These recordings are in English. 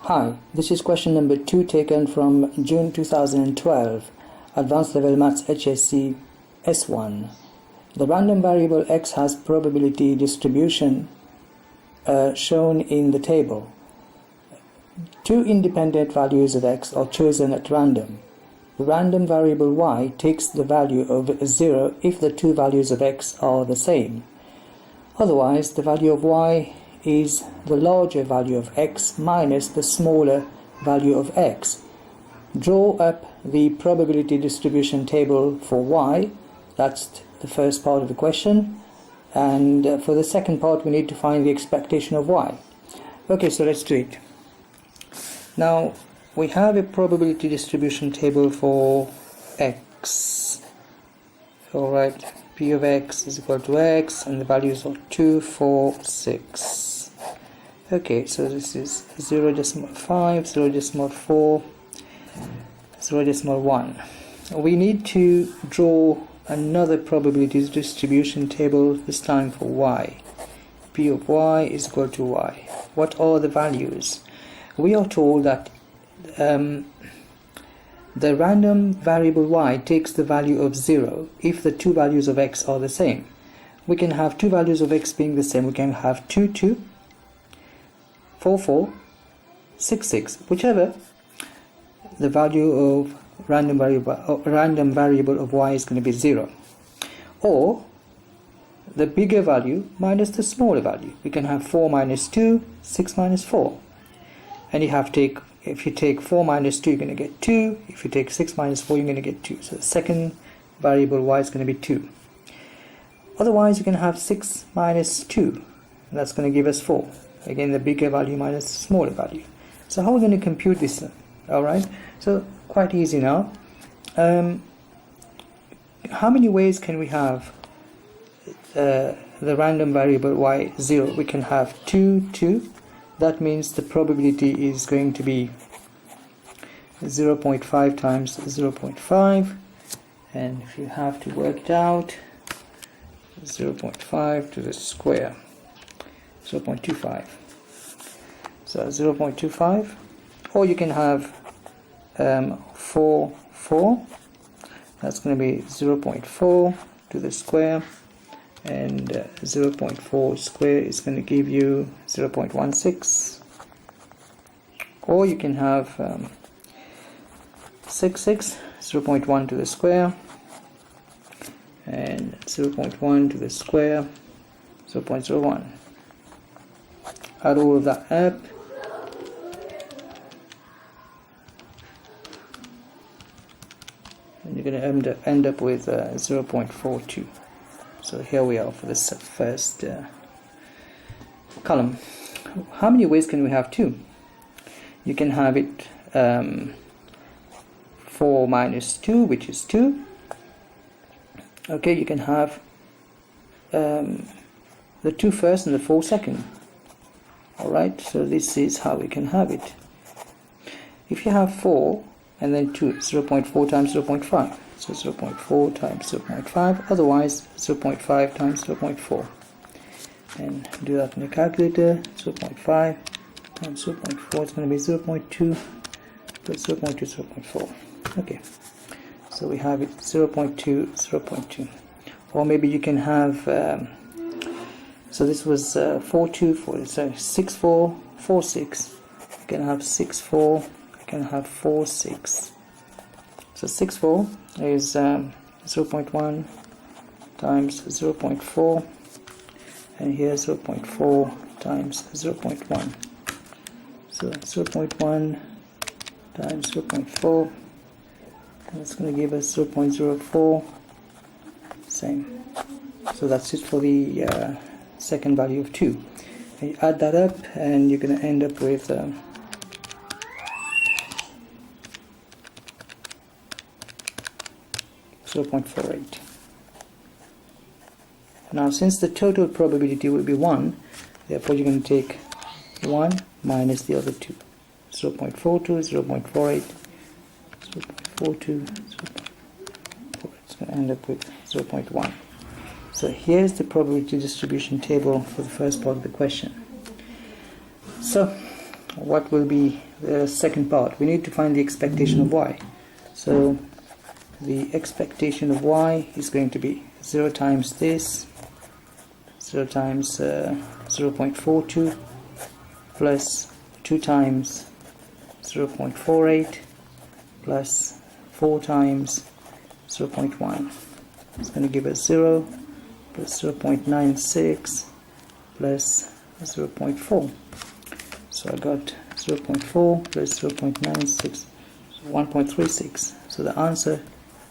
Hi, this is question number 2 taken from June 2012, Advanced Level Maths HSC S1. The random variable x has probability distribution shown in the table. Two independent values of x are chosen at random. The random variable y takes the value of 0 if the two values of x are the same. Otherwise, the value of y is the larger value of x minus the smaller value of x. Draw up the probability distribution table for y. That's the first part of the question. And for the second part, we need to find the expectation of y. Okay, so let's do it. Now, we have a probability distribution table for x. Alright, p of x is equal to x, and the values are 2, 4, 6. Okay, so this is 0.5, 0.4, 0.1. We need to draw another probability distribution table, this time for y. P of y is equal to y. What are the values? We are told that the random variable y takes the value of 0 if the two values of x are the same. We can have two values of x being the same. We can have 2, 2, 4, 4, 6, 6, whichever. The value of random variable of y is going to be 0. Or the bigger value minus the smaller value. We can have 4 minus 2, 6 minus 4. And if you take 4 minus 2, you're going to get 2. If you take 6 minus 4, you're going to get 2. So the second variable y is going to be 2. Otherwise, you can have 6 minus 2. And that's going to give us 4. Again, the bigger value minus the smaller value. So how are we going to compute this? Alright, so quite easy now. How many ways can we have the random variable y 0? We can have 2, 2. That means the probability is going to be 0.5 times 0.5, and if you have to work it out, 0.5 to the square, 0.25. So 0.25, or you can have 4, 4. That's going to be 0.4 to the square. And 0.4 square is going to give you 0.16. Or you can have 6, 6, 0.1 to the square, and 0.1 to the square, 0.01. Add all of that up, and you're going to end up with 0.42. So here we are for this first column. How many ways can we have 2? You can have it 4 minus 2, which is 2. Okay, you can have the 2 first and the 4 second. Alright, so this is how we can have it. If you have 4 and then 2, 0.4 times 0.5. So 0.4 times 0.5, otherwise 0.5 times 0.4. And do that in the calculator. 0.5 times 0.4 is going to be 0.2, but 0.2, 0.4. Okay, so we have it 0.2, 0.2. Or maybe you can have, so this was 4, 2, 4, so 6, 4, 4, 6. You can have 6, 4, you can have 4, 6. So 6, 4 is 0.1 times 0.4, and here 0.4 times 0.1. So 0.1 times 0.4, that's going to give us 0.04. Same. So that's it for the second value of 2. And you add that up, and you're going to end up with 0.48. Now, since the total probability will be 1, therefore you're going to take 1 minus the other 2. 0.42, 0.48, 0.42, 0.4. It's going to end up with 0.1. So here's the probability distribution table for the first part of the question. So what will be the second part? We need to find the expectation of y. So the expectation of y is going to be 0 times this, 0 times 0.42 plus 2 times 0.48 plus 4 times 0.1. It's going to give us 0 plus 0.96 plus 0.4. So I got 0.4 plus 0.96, 1.36. So the answer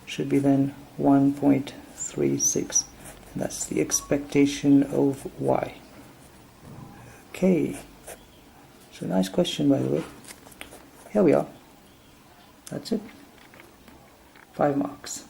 should be then 1.36. That's the expectation of y. Okay. So nice question, by the way. Here we are. That's it. 5 marks.